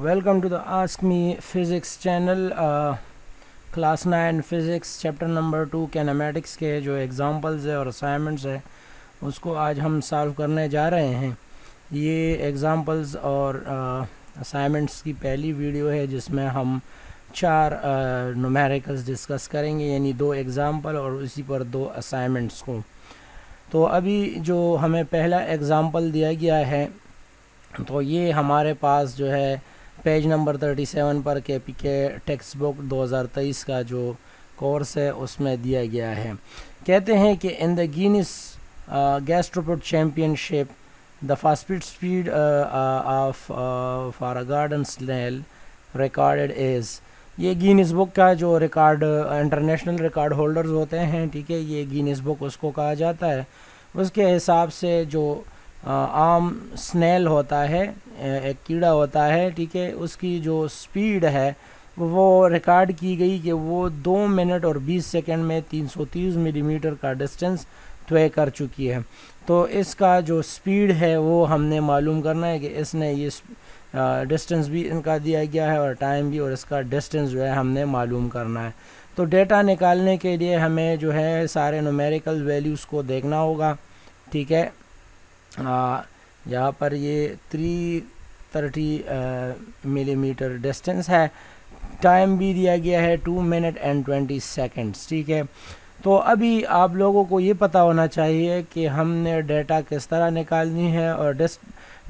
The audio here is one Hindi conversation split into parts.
Welcome to the Ask Me Physics channel. Class 9 physics chapter number 2 कैनेमेटिक्स के जो एग्ज़ाम्पल्स है और असाइनमेंट्स है उसको आज हम सॉल्व करने जा रहे हैं। ये एग्ज़ाम्पल्स और असाइनमेंट्स की पहली वीडियो है जिसमें हम 4 न्यूमेरिकल्स डिस्कस करेंगे, यानी 2 एग्ज़ाम्पल और उसी पर 2 असाइनमेंट्स को। तो अभी जो हमें पहला एग्ज़ाम्पल दिया गया है तो ये हमारे पास जो है पेज नंबर 37 पर के टेक्स्ट बुक 2023 का जो कोर्स है उसमें दिया गया है। कहते हैं कि in the Guinness gastropod championship the fastest speed of for a garden snail recorded is. ये गिनीज बुक का जो रिकॉर्ड इंटरनेशनल रिकॉर्ड होल्डर्स होते हैं, ठीक है, ये गिनीज बुक उसको कहा जाता है। उसके हिसाब से जो आम स्नेल होता है, एक कीड़ा होता है, ठीक है, उसकी जो स्पीड है वो रिकॉर्ड की गई कि वो 2 मिनट और 20 सेकंड में 330 मिलीमीटर का डिस्टेंस तय कर चुकी है। तो इसका जो स्पीड है वो हमने मालूम करना है कि इसने ये डिस्टेंस भी इनका दिया गया है और टाइम भी, और इसका डिस्टेंस जो है हमने मालूम करना है। तो डेटा निकालने के लिए हमें जो है सारे न्यूमेरिकल वैल्यूज़ को देखना होगा, ठीक है। यहाँ पर ये 330 मिलीमीटर डिस्टेंस है, टाइम भी दिया गया है 2 मिनट एंड 20 सेकंड्स, ठीक है। तो अभी आप लोगों को ये पता होना चाहिए कि हमने डेटा किस तरह निकालनी है और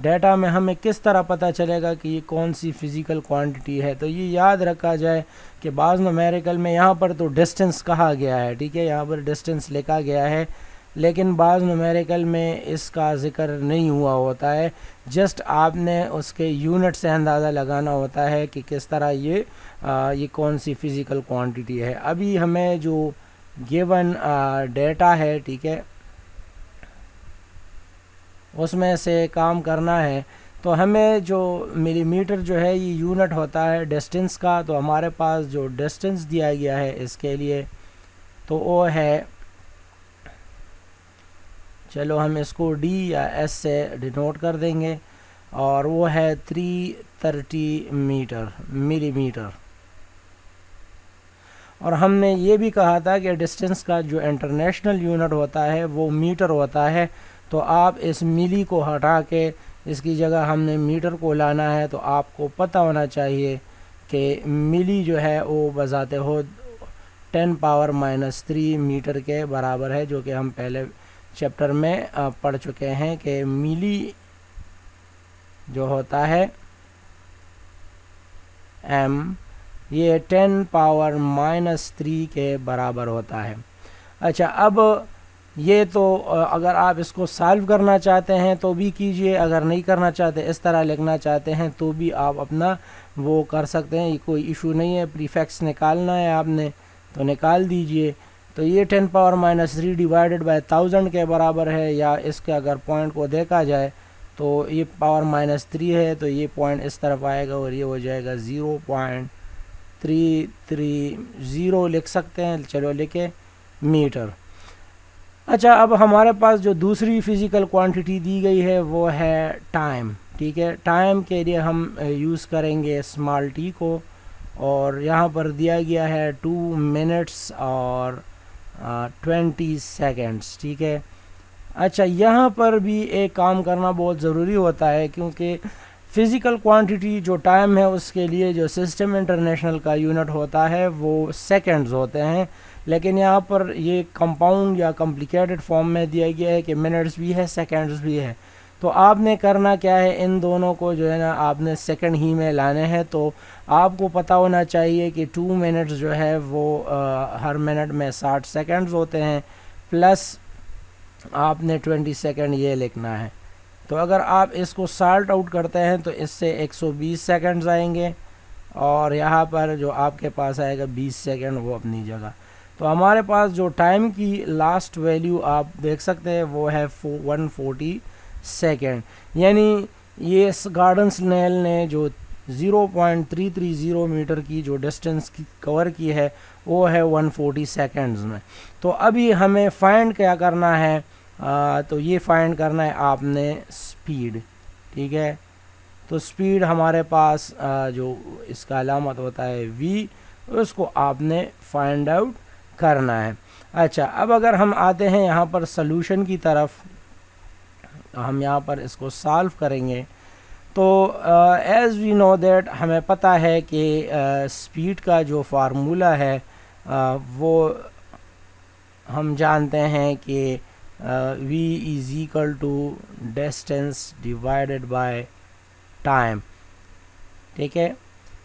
डेटा में हमें किस तरह पता चलेगा कि ये कौन सी फ़िज़िकल क्वांटिटी है। तो ये याद रखा जाए कि बाज़ न्यूमेरिकल में यहाँ पर तो डिस्टेंस कहा गया है, ठीक है, यहाँ पर डिस्टेंस लिखा गया है, लेकिन बाज़ न्यूमेरिकल में इसका ज़िक्र नहीं हुआ होता है। जस्ट आपने उसके यूनिट से अंदाज़ा लगाना होता है कि किस तरह ये कौन सी फ़िज़िकल क्वांटिटी है। अभी हमें जो गिवन डेटा है, ठीक है, उसमें से काम करना है। तो हमें जो मिलीमीटर जो है ये यूनिट होता है डिस्टेंस का। तो हमारे पास जो डिस्टेंस दिया गया है इसके लिए तो वो है, चलो हम इसको डी या एस से डिनोट कर देंगे, और वो है 330 मिलीमीटर। और हमने ये भी कहा था कि डिस्टेंस का जो इंटरनेशनल यूनिट होता है वो मीटर होता है। तो आप इस मिली को हटा के इसकी जगह हमने मीटर को लाना है। तो आपको पता होना चाहिए कि मिली जो है वो बजाते हो 10⁻³ मीटर के बराबर है, जो कि हम पहले चैप्टर में पढ़ चुके हैं कि मिली जो होता है m, ये 10⁻³ के बराबर होता है। अच्छा, अब ये तो अगर आप इसको सॉल्व करना चाहते हैं तो भी कीजिए, अगर नहीं करना चाहते, इस तरह लिखना चाहते हैं तो भी आप अपना वो कर सकते हैं, ये कोई इशू नहीं है। प्रीफिक्स निकालना है आपने तो निकाल दीजिए। तो ये 10⁻³ डिवाइडेड बाय 1000 के बराबर है, या इसके अगर पॉइंट को देखा जाए तो ये पावर-3 है, तो ये पॉइंट इस तरफ आएगा और ये हो जाएगा 0.330 लिख सकते हैं, चलो लिखे मीटर। अच्छा, अब हमारे पास जो दूसरी फ़िज़िकल क्वांटिटी दी गई है वो है टाइम, ठीक है। टाइम के लिए हम यूज़ करेंगे स्मॉल टी को, और यहाँ पर दिया गया है 2 मिनट्स और 20 सेकेंड्स, ठीक है। अच्छा, यहाँ पर भी एक काम करना बहुत ज़रूरी होता है, क्योंकि फ़िज़िकल क्वांटिटी जो टाइम है उसके लिए जो सिस्टम इंटरनेशनल का यूनिट होता है वो सेकंड्स होते हैं, लेकिन यहाँ पर ये कंपाउंड या कॉम्प्लिकेटेड फॉर्म में दिया गया है कि मिनट्स भी है सेकंड्स भी है। तो आपने करना क्या है, इन दोनों को जो है ना आपने सेकंड ही में लाने हैं। तो आपको पता होना चाहिए कि 2 मिनट्स जो है वो हर मिनट में 60 सेकंड्स होते हैं, प्लस आपने 20 सेकंड ये लिखना है। तो अगर आप इसको सॉल्ट आउट करते हैं तो इससे 120 सेकंड्स आएंगे, और यहाँ पर जो आपके पास आएगा 20 सेकंड वो अपनी जगह। तो हमारे पास जो टाइम की लास्ट वैल्यू आप देख सकते हैं वो है 140 सेकंड, यानी ये इस गार्डन स्नेल ने जो 0.330 मीटर की जो डिस्टेंस की कवर की है वो है 140 सेकंड्स में। तो अभी हमें फाइंड क्या करना है, तो ये फाइंड करना है आपने स्पीड, ठीक है। तो स्पीड हमारे पास जो इसका अलामत होता है v, उसको आपने फाइंड आउट करना है। अच्छा, अब अगर हम आते हैं यहाँ पर सॉल्यूशन की तरफ, हम यहाँ पर इसको सॉल्व करेंगे। तो एज़ वी नो दैट, हमें पता है कि स्पीड का जो फार्मूला है वो हम जानते हैं कि v is equal to distance divided by time. ठीक है,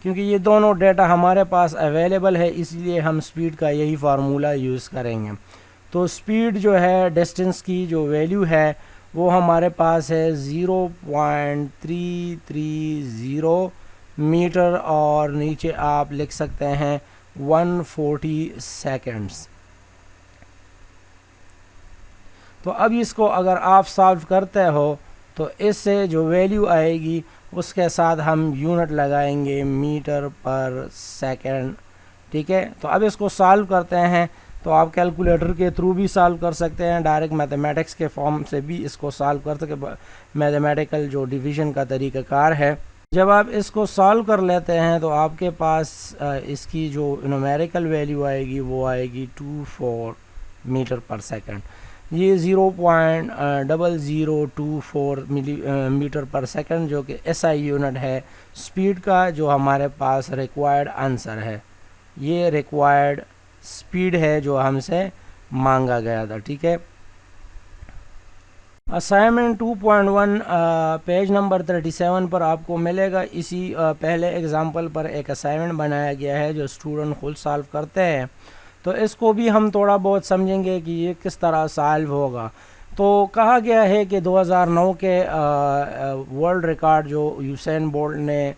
क्योंकि ये दोनों डेटा हमारे पास अवेलेबल है, इसलिए हम स्पीड का यही फार्मूला यूज़ करेंगे। तो स्पीड जो है, डिस्टेंस की जो वैल्यू है वो हमारे पास है 0.330 मीटर, और नीचे आप लिख सकते हैं 140 सेकेंड्स। तो अब इसको अगर आप सॉल्व करते हो तो इससे जो वैल्यू आएगी उसके साथ हम यूनिट लगाएंगे मीटर पर सेकेंड। ठीक है, तो अब इसको सॉल्व करते हैं। तो आप कैलकुलेटर के थ्रू भी सॉल्व कर सकते हैं, डायरेक्ट मैथमेटिक्स के फॉर्म से भी इसको सॉल्व कर सकते, मैथमेटिकल जो डिवीज़न का तरीक़ाकार है। जब आप इसको सॉल्व कर लेते हैं तो आपके पास इसकी जो न्यूमेरिकल वैल्यू आएगी वो आएगी 24 मीटर पर सेकंड। ये 0.0024 मीटर पर सेकंड जो कि SI यूनिट है स्पीड का, जो हमारे पास रिक्वायर्ड आंसर है। ये रिक्वायर्ड स्पीड है जो हमसे मांगा गया था। ठीक है, असाइनमेंट 2.1 पेज नंबर 37 पर आपको मिलेगा। इसी पहले एग्जाम्पल पर एक असाइनमेंट बनाया गया है जो स्टूडेंट खुद सॉल्व करते हैं। तो इसको भी हम थोड़ा बहुत समझेंगे कि ये किस तरह सॉल्व होगा। तो कहा गया है कि 2009 के वर्ल्ड रिकॉर्ड जो यूसैन बोल्ट ने,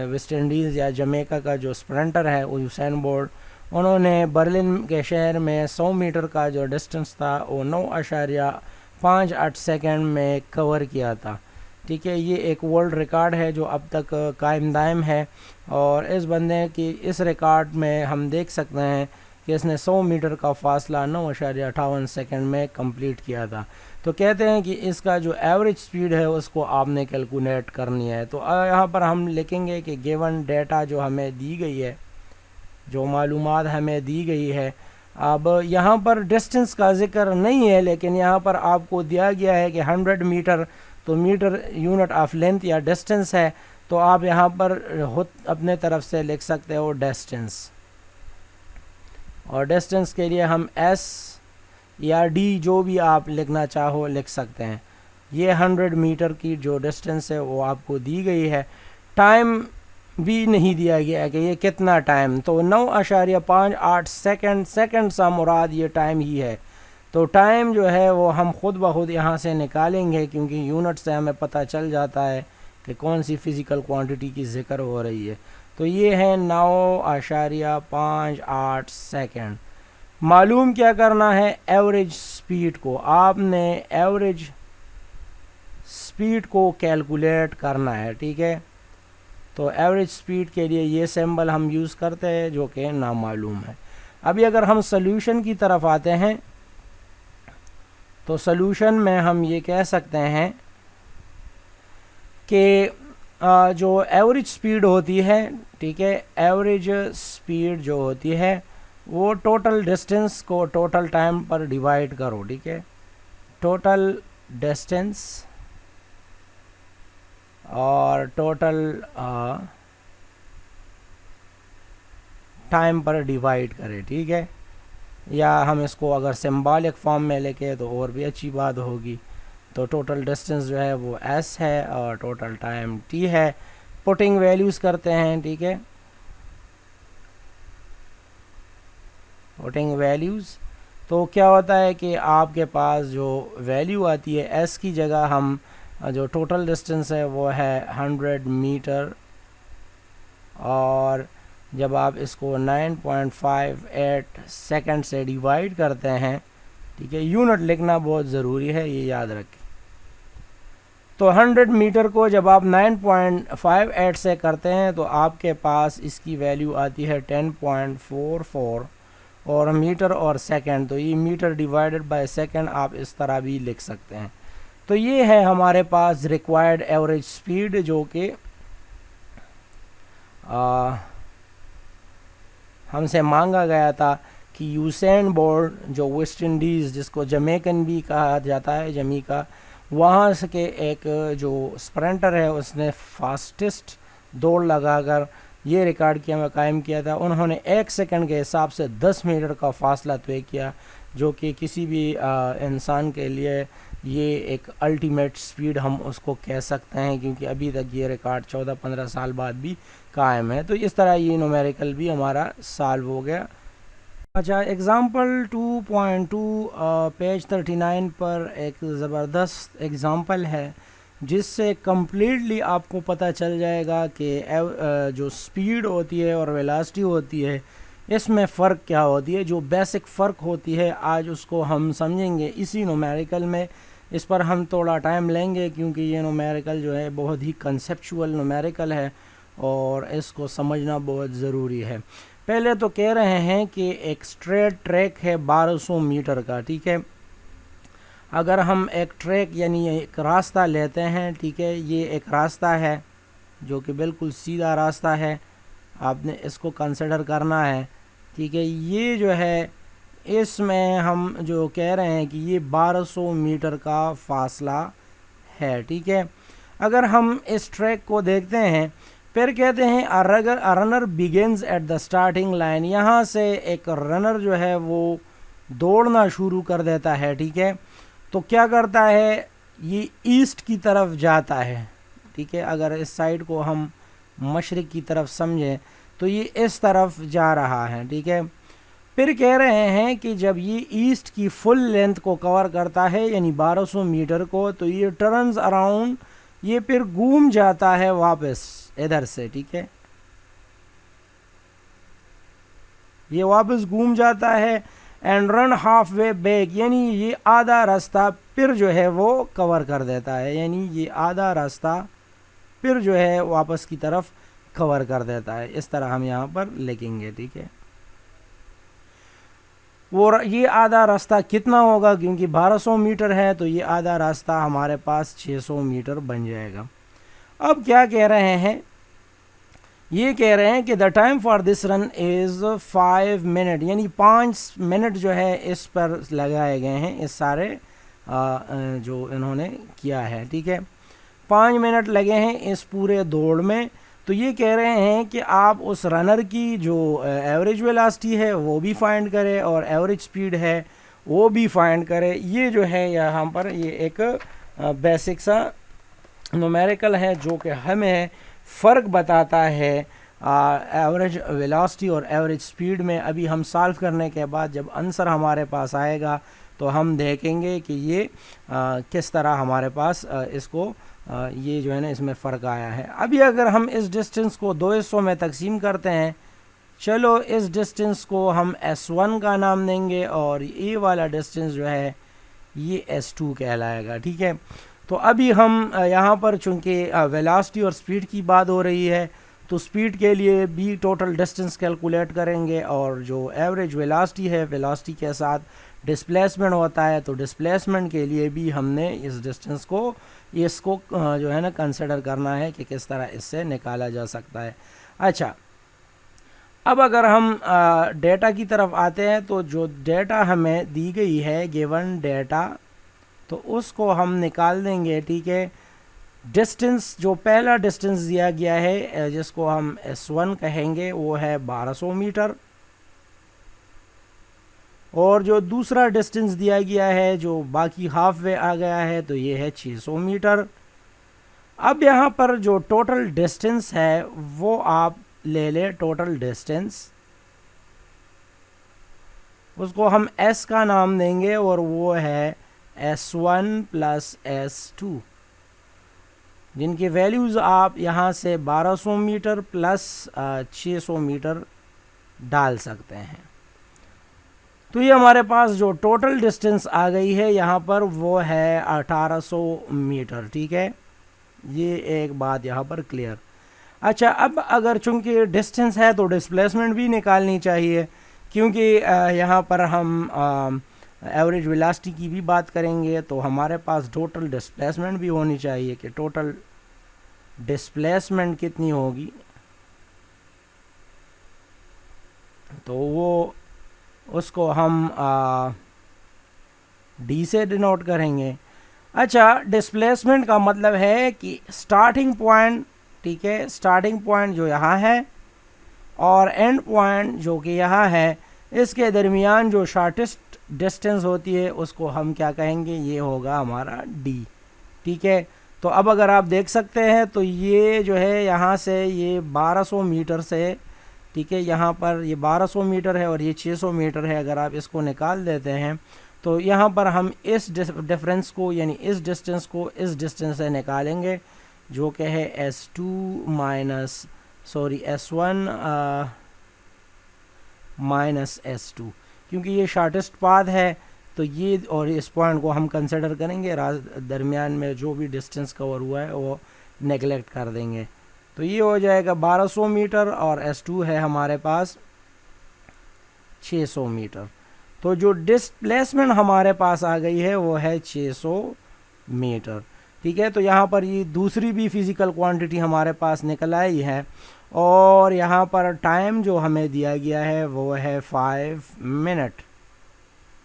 वेस्ट इंडीज़ या जमैका का जो स्प्रिंटर है वो यूसैन बोल्ट, उन्होंने बर्लिन के शहर में 100 मीटर का जो डिस्टेंस था वो 9.58 सेकंड में कवर किया था। ठीक है, ये एक वर्ल्ड रिकॉर्ड है जो अब तक कायम दायम है, और इस बंदे की इस रिकॉर्ड में हम देख सकते हैं कि इसने 100 मीटर का फासला 9.58 सेकंड में कंप्लीट किया था। तो कहते हैं कि इसका जो एवरेज स्पीड है उसको आपने कैलकुलेट करनी है। तो यहाँ पर हम लिखेंगे कि गिवन डेटा जो हमें दी गई है, जो मालूमात हमें दी गई है, अब यहाँ पर डिस्टेंस का ज़िक्र नहीं है, लेकिन यहाँ पर आपको दिया गया है कि 100 मीटर, तो मीटर यूनिट ऑफ लेंथ या डिस्टेंस है, तो आप यहाँ पर खुद अपने तरफ से लिख सकते हो डिस्टेंस, और डिस्टेंस के लिए हम S या D जो भी आप लिखना चाहो लिख सकते हैं। ये 100 मीटर की जो डिस्टेंस है वो आपको दी गई है। टाइम भी नहीं दिया गया है कि ये कितना टाइम, तो 9.58 सेकंड सा मुराद ये टाइम ही है। तो टाइम जो है वो हम खुद ब खुद यहाँ से निकालेंगे, क्योंकि यूनिट से हमें पता चल जाता है कि कौन सी फ़िज़िकल क्वांटिटी की ज़िक्र हो रही है। तो ये है 9.58 सेकंड। मालूम क्या करना है, एवरेज स्पीड को आपने एवरेज स्पीड को कैलकुलेट करना है। ठीक है, तो एवरेज स्पीड के लिए ये सिंबल हम यूज़ करते हैं जो कि नामालूम है। अभी अगर हम सॉल्यूशन की तरफ आते हैं तो सॉल्यूशन में हम ये कह सकते हैं कि जो एवरेज स्पीड होती है, ठीक है, एवरेज स्पीड जो होती है वो टोटल डिस्टेंस को टोटल टाइम पर डिवाइड करो। ठीक है, टोटल डिस्टेंस और टोटल टाइम पर डिवाइड करें। ठीक है, या हम इसको अगर सिंबॉलिक फॉर्म में लेके तो और भी अच्छी बात होगी। तो टोटल डिस्टेंस जो है वो S है और टोटल टाइम T है। पुटिंग वैल्यूज़ करते हैं। ठीक है, पुटिंग वैल्यूज़, तो क्या होता है कि आपके पास जो वैल्यू आती है S की जगह हम जो टोटल डिस्टेंस है वो है 100 मीटर, और जब आप इसको 9.58 सेकंड से डिवाइड करते हैं, ठीक है, यूनिट लिखना बहुत ज़रूरी है, ये याद रखें। तो 100 मीटर को जब आप 9.58 से करते हैं तो आपके पास इसकी वैल्यू आती है 10.44, और मीटर और सेकंड, तो ये मीटर डिवाइडेड बाय सेकंड आप इस तरह भी लिख सकते हैं। तो ये है हमारे पास रिक्वायर्ड एवरेज स्पीड जो कि हमसे मांगा गया था कि यूसेन बोल्ट जो वेस्ट इंडीज़ जिसको जमैकन भी कहा जाता है, जमीका, वहाँ से के एक जो स्प्रिंटर है उसने फास्टेस्ट दौड़ लगाकर ये रिकॉर्ड कायम किया था। उन्होंने 1 सेकंड के हिसाब से 10 मीटर का फासला तय किया, जो कि किसी भी इंसान के लिए ये एक अल्टीमेट स्पीड हम उसको कह सकते हैं, क्योंकि अभी तक ये रिकॉर्ड 14-15 साल बाद भी कायम है। तो इस तरह ये न्यूमेरिकल भी हमारा सॉल्व हो गया। अच्छा, एग्ज़ाम्पल 2.2 पेज 39 पर एक ज़बरदस्त एग्ज़ाम्पल है जिससे कम्प्लीटली आपको पता चल जाएगा कि जो स्पीड होती है और वेलोसिटी होती है इसमें फ़र्क क्या होती है। जो बेसिक फ़र्क होती है आज उसको हम समझेंगे इसी न्यूमेरिकल में। इस पर हम थोड़ा टाइम लेंगे क्योंकि ये न्यूमेरिकल जो है बहुत ही कंसेप्चुअल न्यूमेरिकल है और इसको समझना बहुत ज़रूरी है। पहले तो कह रहे हैं कि एक स्ट्रेट ट्रैक है 1200 मीटर का, ठीक है। अगर हम एक ट्रैक यानी एक रास्ता लेते हैं, ठीक है, ये एक रास्ता है जो कि बिल्कुल सीधा रास्ता है, आपने इसको कंसिडर करना है, ठीक है। ये जो है इसमें हम जो कह रहे हैं कि ये 1200 मीटर का फासला है, ठीक है। अगर हम इस ट्रैक को देखते हैं, फिर कहते हैं a runner begins at the starting line. यहाँ से एक रनर जो है वो दौड़ना शुरू कर देता है, ठीक है। तो क्या करता है, ये ईस्ट की तरफ जाता है, ठीक है। अगर इस साइड को हम मशरिक की तरफ समझें तो ये इस तरफ जा रहा है, ठीक है। फिर कह रहे हैं कि जब ये ईस्ट की फुल लेंथ को कवर करता है यानी 1200 मीटर को, तो ये टर्न्स अराउंड, ये फिर घूम जाता है वापस इधर से, ठीक है। ये वापस घूम जाता है and run half way back, यानी ये आधा रास्ता फिर जो है वो कवर कर देता है, यानी ये आधा रास्ता फिर जो है वापस की तरफ कवर कर देता है। इस तरह हम यहाँ पर लिखेंगे, ठीक है। वो ये आधा रास्ता कितना होगा, क्योंकि 1200 मीटर है तो ये आधा रास्ता हमारे पास 600 मीटर बन जाएगा। अब क्या कह रहे हैं, ये कह रहे हैं कि the time for this run is 5 minute, यानी 5 मिनट जो है इस पर लगाए गए हैं, इस सारे जो इन्होंने किया है, ठीक है। 5 मिनट लगे हैं इस पूरे दौड़ में। तो ये कह रहे हैं कि आप उस रनर की जो एवरेज वेलोसिटी है वो भी फाइंड करें और एवरेज स्पीड है वो भी फाइंड करें। ये जो है यहाँ पर ये एक बेसिक सा न्यूमेरिकल है जो कि हमें फ़र्क बताता है एवरेज वेलोसिटी और एवरेज स्पीड में। अभी हम सॉल्व करने के बाद जब आंसर हमारे पास आएगा तो हम देखेंगे कि ये किस तरह हमारे पास इसको ये जो है ना इसमें फ़र्क आया है। अभी अगर हम इस डिस्टेंस को 2 हिस्सों में तकसीम करते हैं, चलो इस डिस्टेंस को हम S1 का नाम देंगे और ये वाला डिस्टेंस जो है ये S2 कहलाएगा, ठीक है। तो अभी हम यहाँ पर चूँकि वेलोसिटी और स्पीड की बात हो रही है तो स्पीड के लिए भी टोटल डिस्टेंस कैलकुलेट करेंगे और जो एवरेज वेलोसिटी है, वेलोसिटी के साथ डिस्प्लेसमेंट होता है, तो डिस्प्लेसमेंट के लिए भी हमने इस डिस्टेंस को इसको जो है ना कंसिडर करना है कि किस तरह इससे निकाला जा सकता है। अच्छा, अब अगर हम डेटा की तरफ आते हैं तो जो डेटा हमें दी गई है गिवन डेटा, तो उसको हम निकाल देंगे, ठीक है। डिस्टेंस, जो पहला डिस्टेंस दिया गया है जिसको हम S1 कहेंगे वो है 1200 मीटर और जो दूसरा डिस्टेंस दिया गया है जो बाकी हाफ वे आ गया है तो ये है 600 मीटर। अब यहाँ पर जो टोटल डिस्टेंस है वो आप ले लें, टोटल डिस्टेंस उसको हम S का नाम देंगे और वो है S1 प्लस S2, जिनकी वैल्यूज़ आप यहाँ से 1200 मीटर प्लस 600 मीटर डाल सकते हैं। तो ये हमारे पास जो टोटल डिस्टेंस आ गई है यहाँ पर वो है 1800 मीटर, ठीक है। ये एक बात यहाँ पर क्लियर। अच्छा, अब अगर चूंकि डिस्टेंस है तो डिस्प्लेसमेंट भी निकालनी चाहिए, क्योंकि यहाँ पर हम एवरेज वेलोसिटी की भी बात करेंगे तो हमारे पास टोटल डिस्प्लेसमेंट भी होनी चाहिए कि टोटल डिस्प्लेसमेंट कितनी होगी, तो वो उसको हम डी से डिनोट करेंगे। अच्छा, डिस्प्लेसमेंट का मतलब है कि स्टार्टिंग पॉइंट, ठीक है, स्टार्टिंग पॉइंट जो यहाँ है और एंड पॉइंट जो कि यहाँ है, इसके दरमियान जो शॉर्टेस्ट डिस्टेंस होती है उसको हम क्या कहेंगे, ये होगा हमारा डी। ठीक है, तो अब अगर आप देख सकते हैं तो ये जो है यहाँ से ये 1200 मीटर से, ठीक है, यहाँ पर ये 1200 मीटर है और ये 600 मीटर है। अगर आप इसको निकाल देते हैं तो यहाँ पर हम इस डिफरेंस को यानी इस डिस्टेंस को इस डिस्टेंस से निकालेंगे जो कि है S2 minus S1 minus S2, क्योंकि ये शॉर्टेस्ट पाथ है तो ये, और इस पॉइंट को हम कंसिडर करेंगे, दरमियान में जो भी डिस्टेंस कवर हुआ है वो नेगलेक्ट कर देंगे। तो ये हो जाएगा 1200 मीटर और S2 है हमारे पास 600 मीटर। तो जो डिस्प्लेसमेंट हमारे पास आ गई है वो है 600 मीटर। ठीक है, तो यहाँ पर ये दूसरी भी फिज़िकल क्वांटिटी हमारे पास निकल आई है और यहाँ पर टाइम जो हमें दिया गया है वो है 5 मिनट।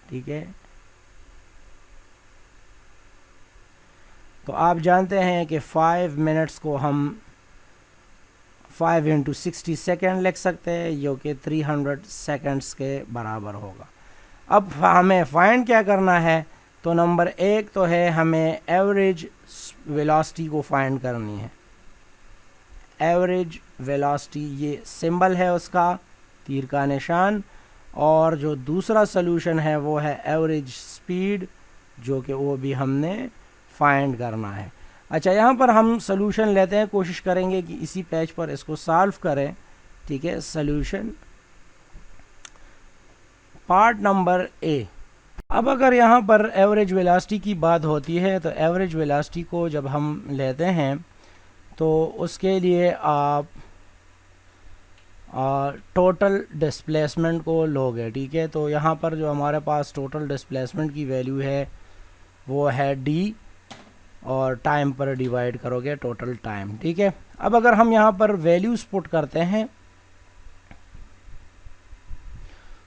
ठीक है, तो आप जानते हैं कि 5 मिनट्स को हम 5 इंटू 60 सेकेंड लिख सकते हैं जो कि 300 सेकेंड्स के बराबर होगा। अब हमें फाइंड क्या करना है, तो नंबर एक तो है हमें एवरेज वेलोसिटी को फाइंड करनी है। एवरेज वेलोसिटी, ये सिंबल है उसका, तीर का निशान, और जो दूसरा सॉल्यूशन है वो है एवरेज स्पीड, जो कि वो भी हमने फाइंड करना है। अच्छा, यहाँ पर हम सॉल्यूशन लेते हैं, कोशिश करेंगे कि इसी पेज पर इसको सॉल्व करें। ठीक है, सॉल्यूशन पार्ट नंबर ए। अब अगर यहाँ पर एवरेज वेलोसिटी की बात होती है तो एवरेज वेलोसिटी को जब हम लेते हैं तो उसके लिए आप टोटल डिस्प्लेसमेंट को लोगे। ठीक है, तो यहाँ पर जो हमारे पास टोटल डिस्प्लेसमेंट की वैल्यू है वो है डी, और टाइम पर डिवाइड करोगे टोटल टाइम। ठीक है, अब अगर हम यहाँ पर वैल्यूज पुट करते हैं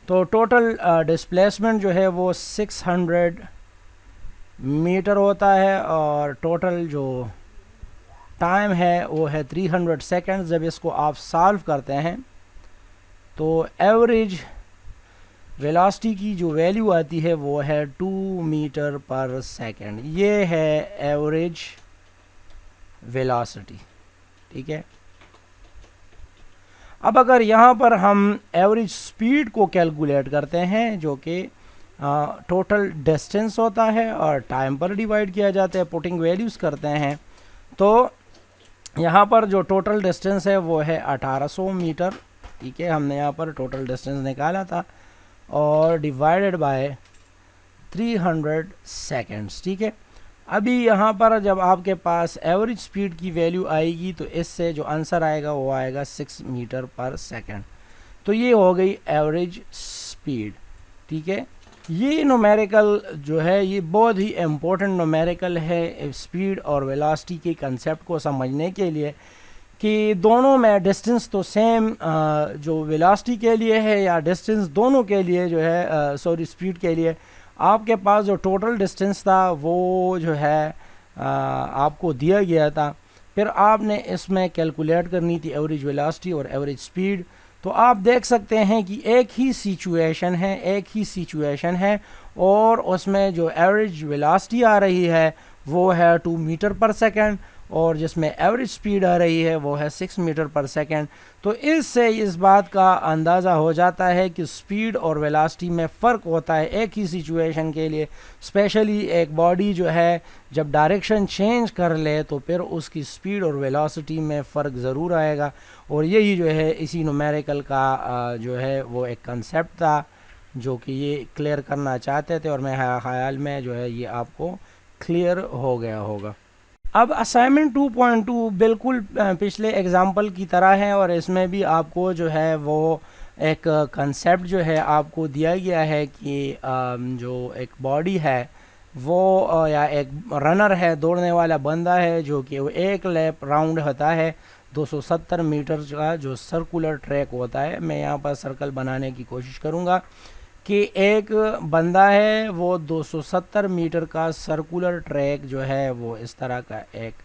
तो टोटल डिस्प्लेसमेंट जो है वो 600 मीटर होता है और टोटल जो टाइम है वो है 300 सेकेंड। जब इसको आप सॉल्व करते हैं तो एवरेज वेलोसिटी की जो वैल्यू आती है वो है 2 मीटर पर सेकेंड। ये है एवरेज वेलोसिटी। ठीक है, अब अगर यहाँ पर हम एवरेज स्पीड को कैलकुलेट करते हैं जो कि टोटल डिस्टेंस होता है और टाइम पर डिवाइड किया जाता है, पुटिंग वैल्यूज़ करते हैं, तो यहाँ पर जो टोटल डिस्टेंस है वो है 1800 मीटर। ठीक है, हमने यहाँ पर टोटल डिस्टेंस निकाला था और डिवाइडेड बाय 300 सेकेंड्स। ठीक है, अभी यहाँ पर जब आपके पास एवरेज स्पीड की वैल्यू आएगी तो इससे जो आंसर आएगा वो आएगा 6 मीटर पर सेकेंड। तो ये हो गई एवरेज स्पीड। ठीक है, ये न्यूमेरिकल जो है ये बहुत ही इम्पोर्टेंट न्यूमेरिकल है स्पीड और वेलोसिटी के कंसेप्ट को समझने के लिए, कि दोनों में डिस्टेंस तो सेम जो वेलोसिटी के लिए है या डिस्टेंस दोनों के लिए जो है स्पीड के लिए आपके पास जो टोटल डिस्टेंस था वो जो है आपको दिया गया था, फिर आपने इसमें कैलकुलेट करनी थी एवरेज वेलोसिटी और एवरेज स्पीड। तो आप देख सकते हैं कि एक ही सिचुएशन है और उसमें जो एवरेज वेलोसिटी आ रही है वो है 2 मीटर पर सेकेंड और जिसमें एवरेज स्पीड आ रही है वो है 6 मीटर पर सेकेंड। तो इससे इस बात का अंदाज़ा हो जाता है कि स्पीड और वेलोसिटी में फ़र्क होता है एक ही सिचुएशन के लिए। स्पेशली एक बॉडी जो है जब डायरेक्शन चेंज कर ले तो फिर उसकी स्पीड और वेलोसिटी में फ़र्क ज़रूर आएगा, और यही जो है इसी न्यूमेरिकल का जो है वो एक कंसेप्ट था जो कि ये क्लियर करना चाहते थे, और मेरे ख्याल में जो है ये आपको क्लियर हो गया होगा। अब असाइनमेंट 2.2 बिल्कुल पिछले एग्जाम्पल की तरह है और इसमें भी आपको जो है वो एक कंसेप्ट जो है आपको दिया गया है कि जो एक बॉडी है वो या एक रनर है, दौड़ने वाला बंदा है, जो कि वो एक लैप राउंड होता है 270 मीटर का जो सर्कुलर ट्रैक होता है। मैं यहाँ पर सर्कल बनाने की कोशिश करूँगा कि एक बंदा है वो 270 मीटर का सर्कुलर ट्रैक जो है वो इस तरह का एक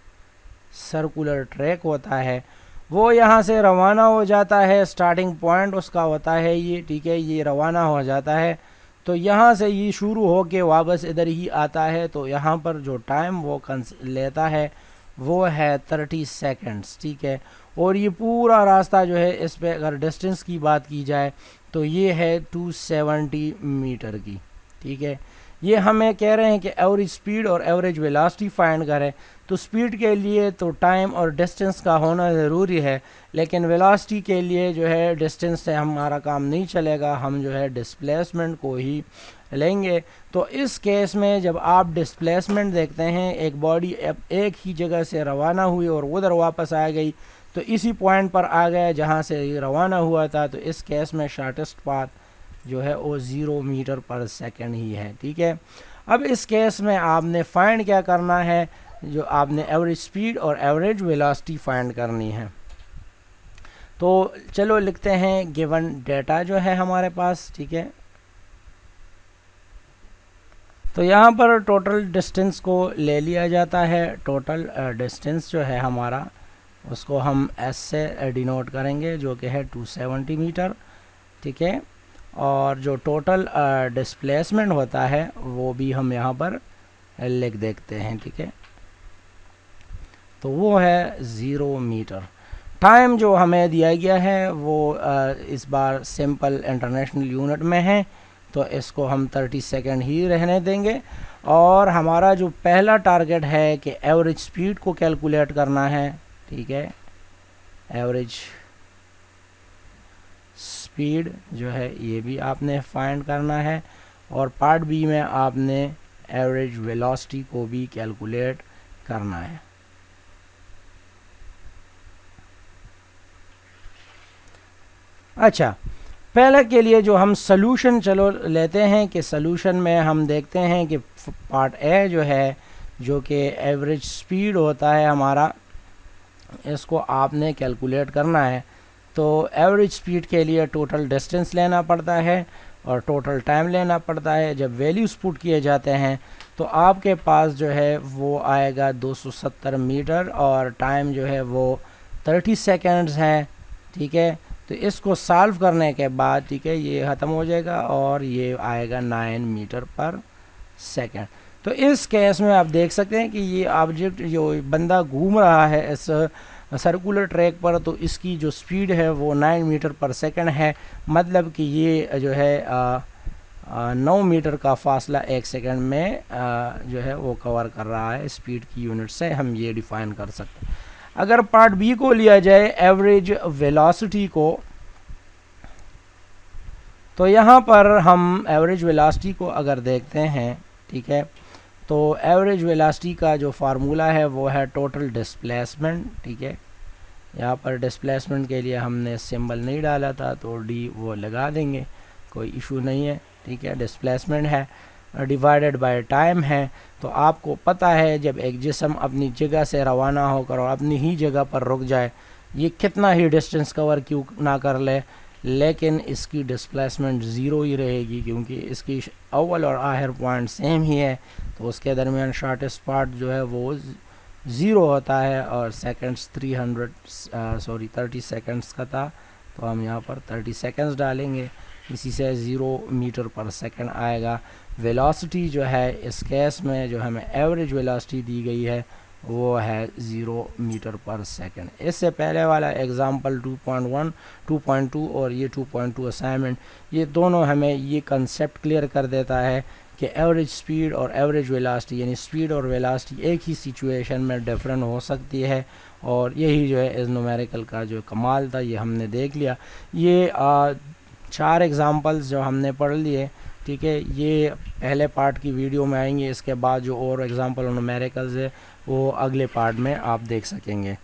सर्कुलर ट्रैक होता है। वो यहाँ से रवाना हो जाता है, स्टार्टिंग पॉइंट उसका होता है ये, ठीक है, ये रवाना हो जाता है। तो यहाँ से ये शुरू हो के वापस इधर ही आता है। तो यहाँ पर जो टाइम वो लेता है वो है 30 सेकंड्स, ठीक है। और ये पूरा रास्ता जो है, इस पे अगर डिस्टेंस की बात की जाए तो ये है 270 मीटर की, ठीक है। ये हमें कह रहे हैं कि एवरेज स्पीड और एवरेज वेलोसिटी फाइंड करें। तो स्पीड के लिए तो टाइम और डिस्टेंस का होना ज़रूरी है, लेकिन वेलोसिटी के लिए जो है डिस्टेंस से हमारा काम नहीं चलेगा, हम जो है डिस्प्लेसमेंट को ही लेंगे। तो इस केस में जब आप डिस्प्लेसमेंट देखते हैं, एक बॉडी एक ही जगह से रवाना हुई और उधर वापस आ गई, तो इसी पॉइंट पर आ गया जहाँ से रवाना हुआ था। तो इस केस में शॉर्टेस्ट पाथ जो है वो 0 मीटर पर सेकंड ही है, ठीक है। अब इस केस में आपने फाइंड क्या करना है, जो आपने एवरेज स्पीड और एवरेज वेलोसिटी फाइंड करनी है। तो चलो लिखते हैं गिवन डेटा जो है हमारे पास, ठीक है। तो यहाँ पर टोटल डिस्टेंस को ले लिया जाता है। टोटल डिस्टेंस जो है हमारा उसको हम एस से डिनोट करेंगे, जो कि है 270 मीटर, ठीक है। और जो टोटल डिस्प्लेसमेंट होता है वो भी हम यहाँ पर लिख देखते हैं, ठीक है। तो वो है 0 मीटर। टाइम जो हमें दिया गया है वो इस बार सिंपल इंटरनेशनल यूनिट में है, तो इसको हम 30 सेकंड ही रहने देंगे। और हमारा जो पहला टारगेट है कि एवरेज स्पीड को कैलकुलेट करना है, ठीक है। एवरेज स्पीड जो है ये भी आपने फाइंड करना है। और पार्ट बी में आपने एवरेज वेलोसिटी को भी कैलकुलेट करना है। अच्छा, पहले के लिए जो हम सॉल्यूशन चलो लेते हैं कि सॉल्यूशन में हम देखते हैं कि पार्ट ए जो है, जो कि एवरेज स्पीड होता है हमारा, इसको आपने कैलकुलेट करना है। तो एवरेज स्पीड के लिए टोटल डिस्टेंस लेना पड़ता है और टोटल टाइम लेना पड़ता है। जब वैल्यूज पुट किए जाते हैं तो आपके पास जो है वो आएगा 270 मीटर और टाइम जो है वो 30 सेकंड्स है, ठीक है। तो इसको सॉल्व करने के बाद, ठीक है, ये ख़त्म हो जाएगा और ये आएगा 9 मीटर पर सेकंड। तो इस केस में आप देख सकते हैं कि ये ऑब्जेक्ट जो बंदा घूम रहा है इस सर्कुलर ट्रैक पर, तो इसकी जो स्पीड है वो 9 मीटर पर सेकंड है। मतलब कि ये जो है 9 मीटर का फासला 1 सेकंड में जो है वो कवर कर रहा है। स्पीड की यूनिट से हम ये डिफाइन कर सकते हैं। अगर पार्ट बी को लिया जाए एवरेज वेलोसिटी को, तो यहाँ पर हम एवरेज वेलोसिटी को अगर देखते हैं, ठीक है, तो एवरेज वेलोसिटी का जो फार्मूला है वो है टोटल डिस्प्लेसमेंट, ठीक है। यहाँ पर डिस्प्लेसमेंट के लिए हमने सिंबल नहीं डाला था तो डी वो लगा देंगे, कोई इशू नहीं है, ठीक है। डिस्प्लेसमेंट है डिवाइडेड बाय टाइम है। तो आपको पता है जब एक जिस्म अपनी जगह से रवाना होकर और अपनी ही जगह पर रुक जाए, ये कितना ही डिस्टेंस कवर क्यों ना कर ले, लेकिन इसकी डिस्प्लेसमेंट ज़ीरो ही रहेगी, क्योंकि इसकी अव्वल और आखिर पॉइंट सेम ही है। तो उसके दरमियान शॉर्टेस्ट पार्ट जो है वो ज़ीरो होता है और सेकंड्स 30 सेकंड्स का था, तो हम यहाँ पर 30 सेकंड्स डालेंगे। इसी से 0 मीटर पर सेकंड आएगा। वेलोसिटी जो है इस केस में जो हमें एवरेज वेलोसिटी दी गई है वो है 0 मीटर पर सेकंड। इससे पहले वाला एग्जांपल 2.1, 2.2 और ये 2.2 असाइनमेंट, ये दोनों हमें ये कंसेप्ट क्लियर कर देता है कि एवरेज स्पीड और एवरेज वेलोसिटी, यानी स्पीड और वेलोसिटी एक ही सिचुएशन में डिफरेंट हो सकती है। और यही जो है इस न्यूमेरिकल का जो कमाल था, ये हमने देख लिया। ये 4 एग्जांपल्स जो हमने पढ़ लिए, ठीक है, ये पहले पार्ट की वीडियो में आएंगे। इसके बाद जो और एग्जांपल न्यूमेरिकल्स है वो अगले पार्ट में आप देख सकेंगे।